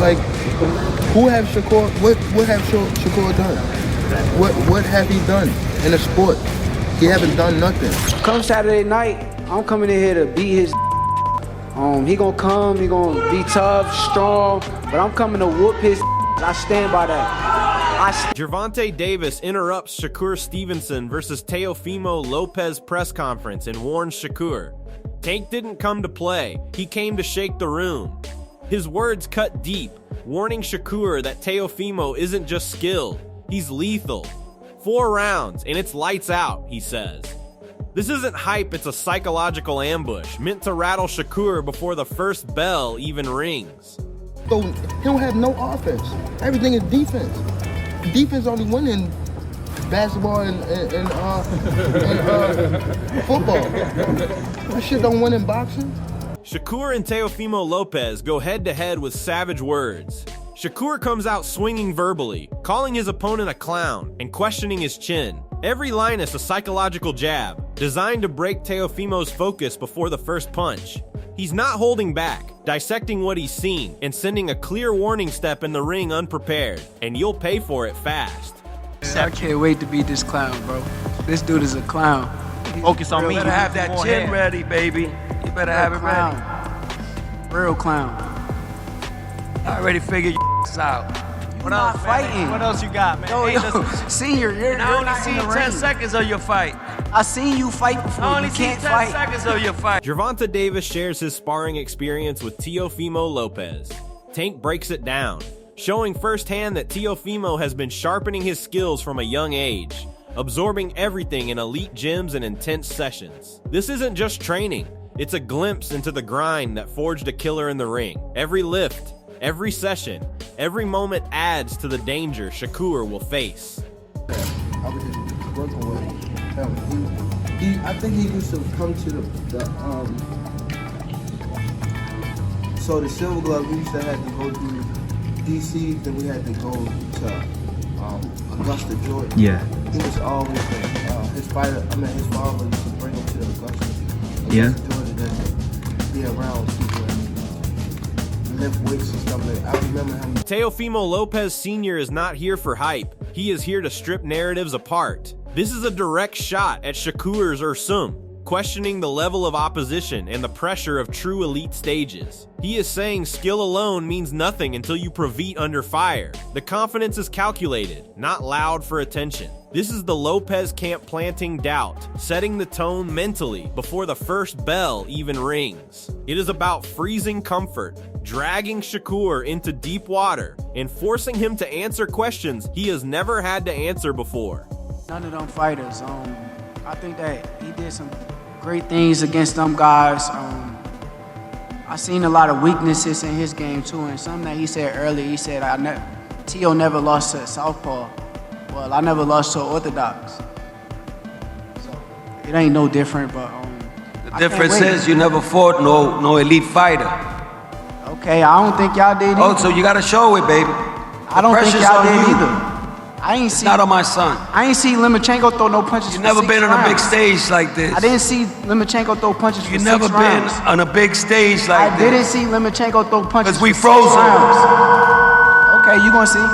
Like, who have Shakur? What have Shakur done? What have he done in the sport? He haven't done nothing. Come Saturday night, I'm coming in here to beat his. He gonna come, he gonna be tough, strong, but I'm coming to whoop his. I stand by that. Gervonta Davis interrupts Shakur Stevenson versus Teofimo Lopez press conference and warns Shakur. Tank didn't come to play, he came to shake the room. His words cut deep, warning Shakur that Teofimo isn't just skilled, he's lethal. 4 rounds and it's lights out, he says. This isn't hype, it's a psychological ambush meant to rattle Shakur before the first bell even rings. So he don't have no offense. Everything is defense. Defense only win in basketball and football. That shit don't win in boxing. Shakur and Teofimo Lopez go head-to-head with savage words. Shakur comes out swinging verbally, calling his opponent a clown and questioning his chin. Every line is a psychological jab, designed to break Teofimo's focus before the first punch. He's not holding back, dissecting what he's seen, and sending a clear warning step in the ring unprepared, and you'll pay for it fast. I can't wait to beat this clown, bro. This dude is a clown. Focus on me. You better have that chin ready, baby. You better have it ready. Real clown. I already figured your out. What else, not fighting. What else you got, man? Yo, Hey, yo, listen, senior, you're I only not seen in the 10 ring. seconds of your fight. I seen you fight before. I only You seen can't 10 fight. seconds of your fight. Gervonta Davis shares his sparring experience with Teofimo Lopez. Tank breaks it down, showing firsthand that Teofimo has been sharpening his skills from a young age, absorbing everything in elite gyms and intense sessions. This isn't just training, it's a glimpse into the grind that forged a killer in the ring. Every lift, every session, every moment adds to the danger Shakur will face. I was just working with him. I think he used to come to so the Silver Glove, we used to have to go through DC, then we had to go to Augusta, Georgia. Yeah. He was always his father used to bring him to the Augusta, Yeah. Georgia, to be around people and lift weights and stuff like that. I remember him. Teofimo Lopez Sr. is not here for hype. He is here to strip narratives apart. This is a direct shot at Shakur's Ursum, questioning the level of opposition and the pressure of true elite stages. He is saying skill alone means nothing until you prevet under fire. The confidence is calculated, not loud for attention. This is the Lopez camp planting doubt, setting the tone mentally before the first bell even rings. It is about freezing comfort, dragging Shakur into deep water, and forcing him to answer questions he has never had to answer before. None of them fighters. I think that he did some great things against them guys. I seen a lot of weaknesses in his game too, and something that he said earlier. He said, Teo never lost to Southpaw. Well, I never lost to Orthodox. So it ain't no different, but The difference is you never fought no elite fighter. okay, I don't think y'all did either. Oh, so you gotta show it, baby. I don't think pressure's y'all on did you. either. I ain't see. Not on my son. I ain't see Limachenko throw no punches. You for never 6 been on a big rounds. stage like this. I didn't see Limachenko throw punches for You 6 never been rounds. on a big stage like I this. didn't see Limachenko throw punches 'Cause we for 6 froze him. rounds. Okay, you gonna see.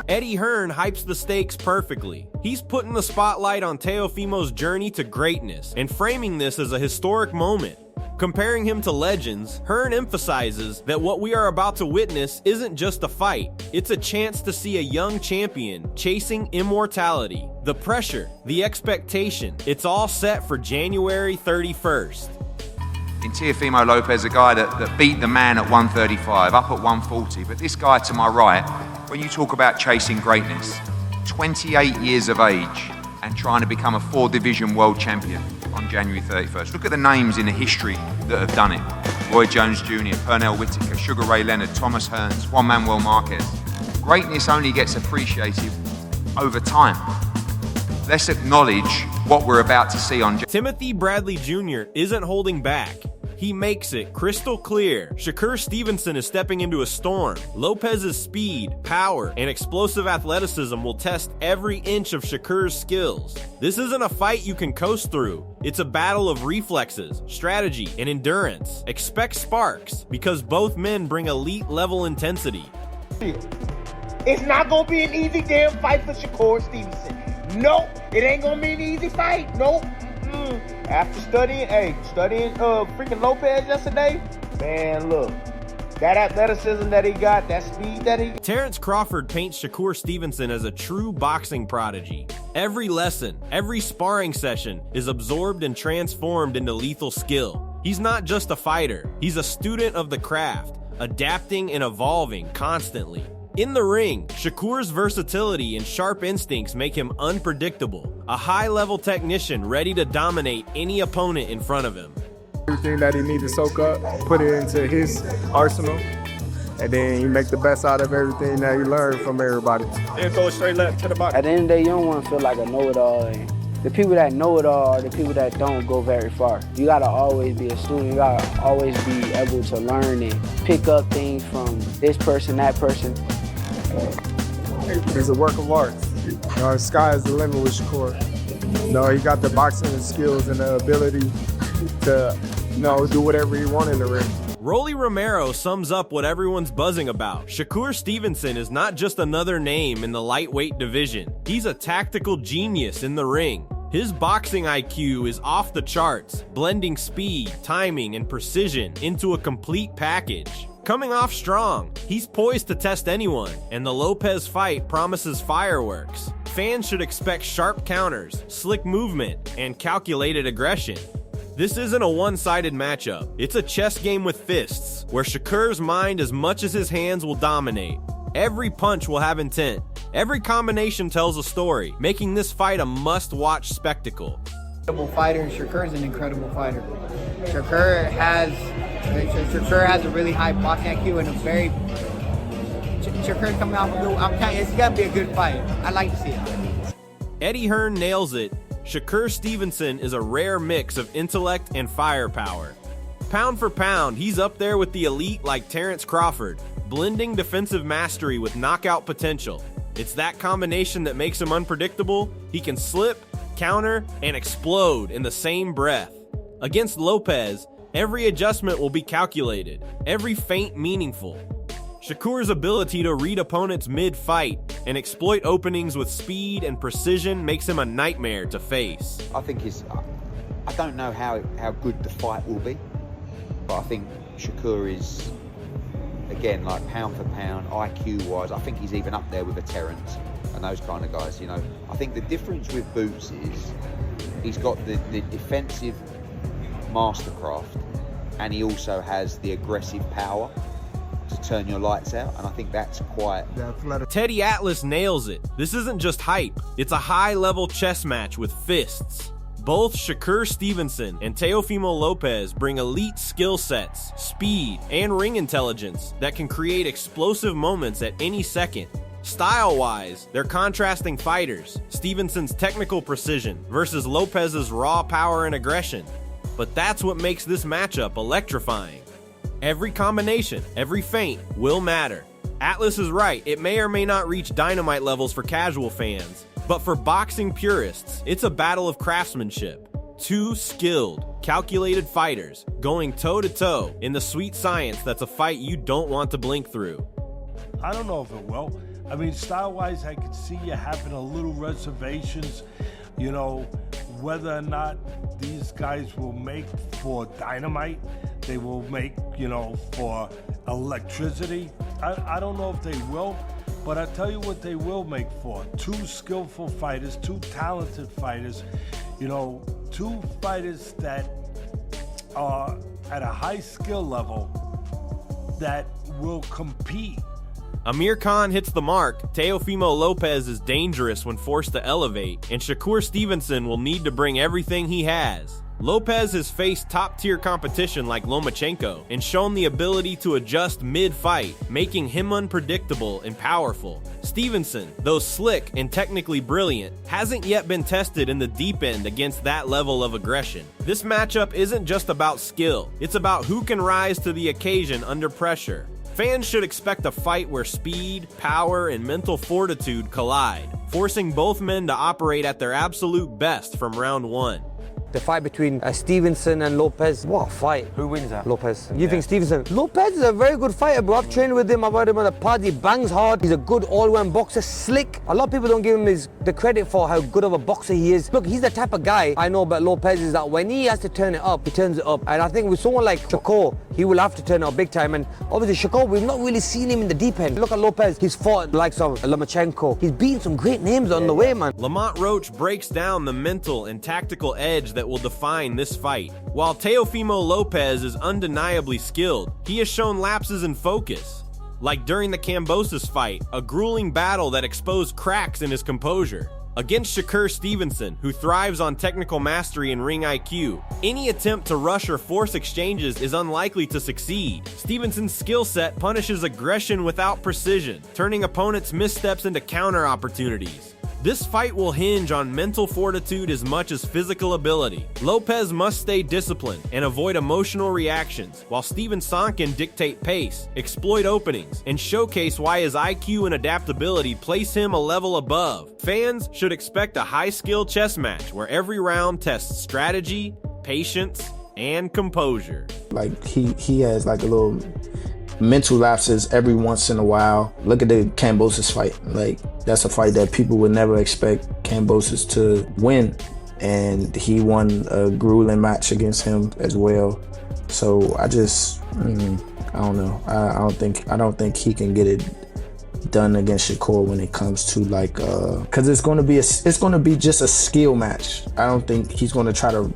Eddie Hearn hypes the stakes perfectly. He's putting the spotlight on Teofimo's journey to greatness and framing this as a historic moment. Comparing him to legends, Hearn emphasizes that what we are about to witness isn't just a fight, it's a chance to see a young champion chasing immortality. The pressure, the expectation, it's all set for January 31st. In Teofimo Lopez, a guy that beat the man at 135, up at 140. But this guy to my right, when you talk about chasing greatness, 28 years of age and trying to become a 4-division world champion on January 31st. Look at the names in the history that have done it. Roy Jones Jr., Pernell Whitaker, Sugar Ray Leonard, Thomas Hearns, Juan Manuel Marquez. Greatness only gets appreciated over time. Let's acknowledge what we're about to see on Timothy Bradley Jr. isn't holding back. He makes it crystal clear. Shakur Stevenson is stepping into a storm. Lopez's speed, power, and explosive athleticism will test every inch of Shakur's skills. This isn't a fight you can coast through. It's a battle of reflexes, strategy, and endurance. Expect sparks, because both men bring elite level intensity. It's not gonna be an easy damn fight for Shakur Stevenson. Nope, it ain't gonna be an easy fight. Nope. After studying freaking Lopez yesterday, man, look. That athleticism that he got, that speed that he got. Terrence Crawford paints Shakur Stevenson as a true boxing prodigy. Every lesson, every sparring session is absorbed and transformed into lethal skill. He's not just a fighter, he's a student of the craft, adapting and evolving constantly. In the ring, Shakur's versatility and sharp instincts make him unpredictable, a high-level technician ready to dominate any opponent in front of him. Everything that he needs to soak up, put it into his arsenal, and then he make the best out of everything that he learned from everybody. Then go straight left to the body. At the end of the day, you don't want to feel like a know-it-all. And the people that know it all are the people that don't go very far. You gotta always be a student. You gotta always be able to learn and pick up things from this person, that person. He's a work of art. The sky is the limit with Shakur. He got the boxing skills and the ability to do whatever he wanted in the ring. Rolly Romero sums up what everyone's buzzing about. Shakur Stevenson is not just another name in the lightweight division. He's a tactical genius in the ring. His boxing IQ is off the charts, blending speed, timing, and precision into a complete package. Coming off strong, he's poised to test anyone, and the Lopez fight promises fireworks. Fans should expect sharp counters, slick movement, and calculated aggression. This isn't a one-sided matchup. It's a chess game with fists, where Shakur's mind as much as his hands will dominate. Every punch will have intent. Every combination tells a story, making this fight a must-watch spectacle. Incredible fighter. Shakur's an incredible fighter. Shakur has a really high boxing IQ and a very. Shakur coming out with it's gotta be a good fight. I like to see it. Eddie Hearn nails it. Shakur Stevenson is a rare mix of intellect and firepower. Pound for pound, he's up there with the elite like Terrence Crawford, blending defensive mastery with knockout potential. It's that combination that makes him unpredictable. He can slip, counter, and explode in the same breath. Against Lopez, every adjustment will be calculated, every feint meaningful. Shakur's ability to read opponents mid-fight and exploit openings with speed and precision makes him a nightmare to face. I don't know how good the fight will be, but I think Shakur is, again, like pound for pound, IQ-wise, I think he's even up there with a Terrence and those kind of guys, I think the difference with Boots is he's got the defensive mastercraft and he also has the aggressive power to turn your lights out, and I think that's quite... Teddy Atlas nails it. This isn't just hype. It's a high-level chess match with fists. Both Shakur Stevenson and Teofimo Lopez bring elite skill sets, speed, and ring intelligence that can create explosive moments at any second. Style-wise, they're contrasting fighters. Stevenson's technical precision versus Lopez's raw power and aggression. But that's what makes this matchup electrifying. Every combination, every feint will matter. Atlas is right, it may or may not reach dynamite levels for casual fans, but for boxing purists, it's a battle of craftsmanship. Two skilled, calculated fighters going toe-to-toe in the sweet science that's a fight you don't want to blink through. I don't know if it will. I mean, style-wise, I could see you having a little reservations, whether or not these guys will make for dynamite, they will make, for electricity. I don't know if they will, but I tell you what they will make for. Two skillful fighters, two talented fighters, two fighters that are at a high skill level that will compete. Amir Khan hits the mark, Teofimo Lopez is dangerous when forced to elevate, and Shakur Stevenson will need to bring everything he has. Lopez has faced top-tier competition like Lomachenko and shown the ability to adjust mid-fight, making him unpredictable and powerful. Stevenson, though slick and technically brilliant, hasn't yet been tested in the deep end against that level of aggression. This matchup isn't just about skill, it's about who can rise to the occasion under pressure. Fans should expect a fight where speed, power, and mental fortitude collide, forcing both men to operate at their absolute best from round one. The fight between Stevenson and Lopez. What a fight. Who wins that? Lopez. You think Stevenson? Lopez is a very good fighter, bro. I've trained with him. I've heard him on the pod. He bangs hard. He's a good all-round boxer. Slick. A lot of people don't give him the credit for how good of a boxer he is. Look, he's the type of guy I know about Lopez is that when he has to turn it up, he turns it up. And I think with someone like Shakur, he will have to turn it up big time. And obviously Shakur, we've not really seen him in the deep end. Look at Lopez. He's fought the likes of Lomachenko. He's beaten some great names on the way, man. Lamont Roach breaks down the mental and tactical edge that will define this fight. While Teofimo Lopez is undeniably skilled, he has shown lapses in focus. Like during the Kambosos fight, a grueling battle that exposed cracks in his composure. Against Shakur Stevenson, who thrives on technical mastery and ring IQ, any attempt to rush or force exchanges is unlikely to succeed. Stevenson's skill set punishes aggression without precision, turning opponents' missteps into counter opportunities. This fight will hinge on mental fortitude as much as physical ability. Lopez must stay disciplined and avoid emotional reactions, while Stevenson can dictate pace, exploit openings, and showcase why his IQ and adaptability place him a level above. Fans should expect a high-skill chess match where every round tests strategy, patience, and composure. Like he has like a little mental lapses every once in a while. Look at the Kambosos fight. Like, that's a fight that people would never expect Kambosos to win, and he won a grueling match against him as well. So I just I don't know. I don't think he can get it done against Shakur when it comes to like because it's going to be just a skill match. I don't think he's going to try to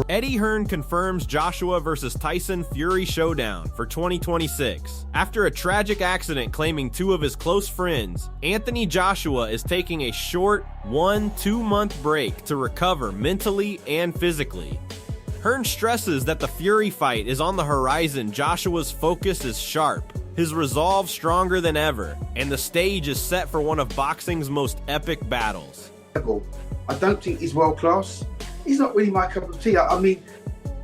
Eddie Hearn confirms Joshua versus Tyson Fury showdown for 2026. After a tragic accident claiming 2 of his close friends, Anthony Joshua is taking a short 1-2 month break to recover mentally and physically. Hearn stresses that the Fury fight is on the horizon. Joshua's focus is sharp, his resolve stronger than ever, and the stage is set for one of boxing's most epic battles. I don't think he's world class. He's not really my cup of tea. I mean,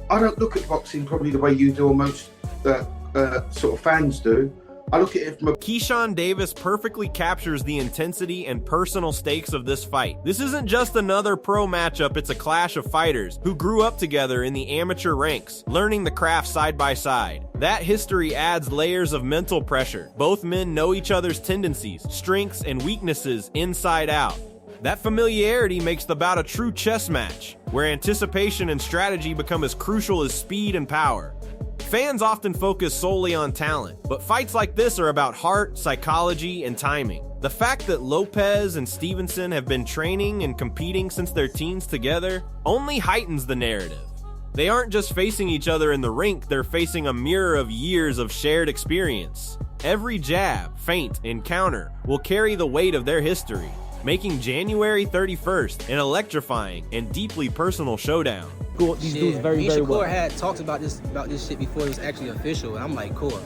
I don't look at boxing probably the way you do or most sort of fans do. I look at it from a... Keyshawn Davis perfectly captures the intensity and personal stakes of this fight. This isn't just another pro matchup, it's a clash of fighters who grew up together in the amateur ranks, learning the craft side by side. That history adds layers of mental pressure. Both men know each other's tendencies, strengths, and weaknesses inside out. That familiarity makes the bout a true chess match, where anticipation and strategy become as crucial as speed and power. Fans often focus solely on talent, but fights like this are about heart, psychology, and timing. The fact that Lopez and Stevenson have been training and competing since their teens together only heightens the narrative. They aren't just facing each other in the rink, they're facing a mirror of years of shared experience. Every jab, feint, and counter will carry the weight of their history, making January 31st an electrifying and deeply personal showdown. These dudes very well. Shakur had talked about this shit before it was actually official, and I'm like, Shakur,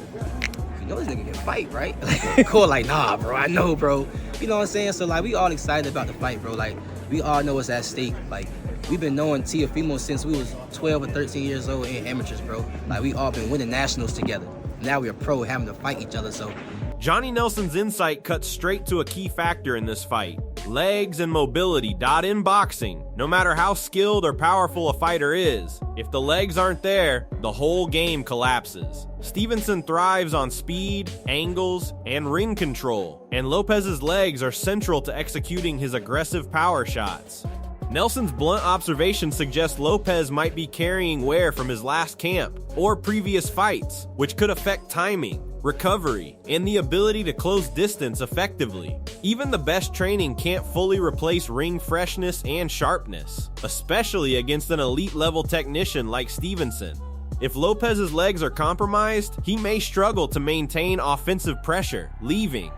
you know this nigga can fight, right? Shakur like, nah, bro, I know, bro. You know what I'm saying? So like, we all excited about the fight, bro. Like, we all know it's at stake. Like, we've been knowing Teofimo since we was 12 or 13 years old in amateurs, bro. Like, we all been winning nationals together. Now we're pro having to fight each other, so. Johnny Nelson's insight cuts straight to a key factor in this fight. Legs and mobility. In boxing, no matter how skilled or powerful a fighter is, if the legs aren't there, the whole game collapses. Stevenson thrives on speed, angles, and ring control, and Lopez's legs are central to executing his aggressive power shots. Nelson's blunt observation suggests Lopez might be carrying wear from his last camp or previous fights, which could affect timing, recovery, and the ability to close distance effectively. Even the best training can't fully replace ring freshness and sharpness, especially against an elite-level technician like Stevenson. If Lopez's legs are compromised, he may struggle to maintain offensive pressure, leaving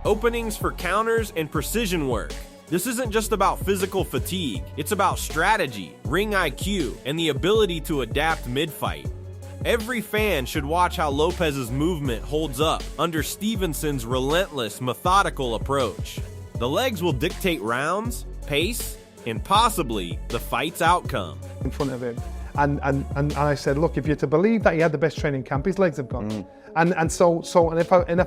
openings for counters and precision work. This isn't just about physical fatigue, it's about strategy, ring IQ, and the ability to adapt mid-fight. Every fan should watch how Lopez's movement holds up under Stevenson's relentless, methodical approach. The legs will dictate rounds, pace, and possibly the fight's outcome. In front of him. And I said, look, if you're to believe that he had the best training camp, his legs have gone. And if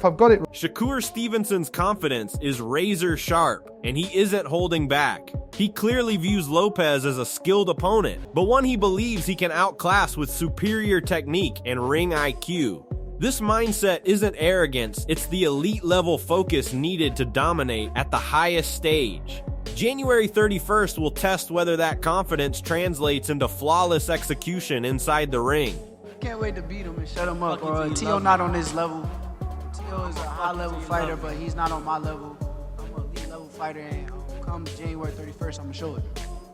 I've got it. Shakur Stevenson's confidence is razor sharp, and he isn't holding back. He clearly views Lopez as a skilled opponent, but one he believes he can outclass with superior technique and ring IQ. This mindset isn't arrogance, it's the elite level focus needed to dominate at the highest stage. January 31st will test whether that confidence translates into flawless execution inside the ring. Can't wait to beat him and shut him up, bro. Teo not on his level. Teo is a high level fighter, but he's not on my level. I'm an elite level fighter, and come January 31st, I'm gonna show it.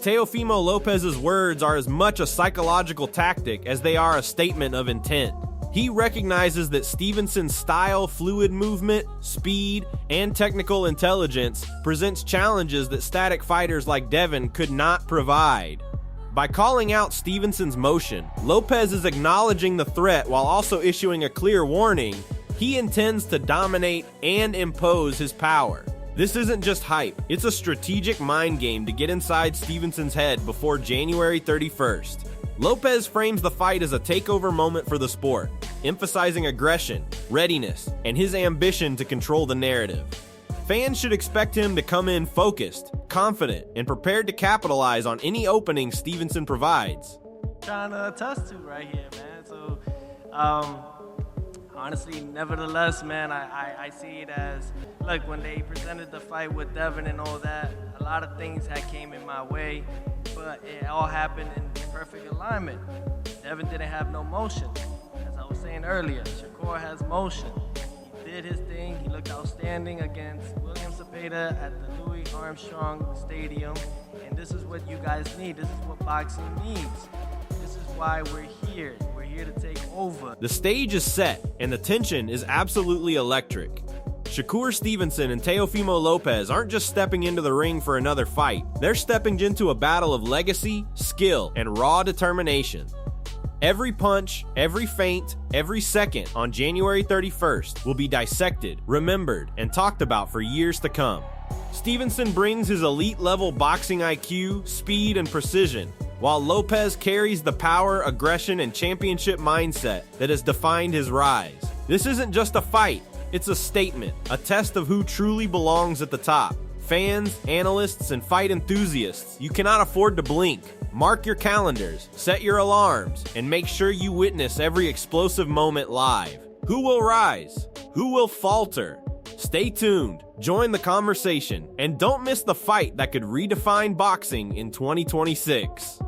Teofimo Lopez's words are as much a psychological tactic as they are a statement of intent. He recognizes that Stevenson's style, fluid movement, speed, and technical intelligence presents challenges that static fighters like Devin could not provide. By calling out Stevenson's motion, Lopez is acknowledging the threat while also issuing a clear warning. He intends to dominate and impose his power. This isn't just hype, it's a strategic mind game to get inside Stevenson's head before January 31st. Lopez frames the fight as a takeover moment for the sport, emphasizing aggression, readiness, and his ambition to control the narrative. Fans should expect him to come in focused, confident, and prepared to capitalize on any opening Stevenson provides. Trying to attest to right here, man. So, honestly, nevertheless, man, I see it as, look, when they presented the fight with Devin and all that, a lot of things had came in my way, but it all happened in perfect alignment. Devin didn't have no motion. As I was saying earlier, Shakur has motion. He did his thing. He looked outstanding against William Zepeda at the Louis Armstrong Stadium. And this is what you guys need. This is what boxing needs. This is why we're here. We're here to take over. The stage is set, and the tension is absolutely electric. Shakur Stevenson and Teofimo Lopez aren't just stepping into the ring for another fight. They're stepping into a battle of legacy, skill, and raw determination. Every punch, every feint, every second on January 31st will be dissected, remembered, and talked about for years to come. Stevenson brings his elite-level boxing IQ, speed, and precision, while Lopez carries the power, aggression, and championship mindset that has defined his rise. This isn't just a fight, it's a statement, a test of who truly belongs at the top. Fans, analysts, and fight enthusiasts, you cannot afford to blink. Mark your calendars, set your alarms, and make sure you witness every explosive moment live. Who will rise? Who will falter? Stay tuned, join the conversation, and don't miss the fight that could redefine boxing in 2026.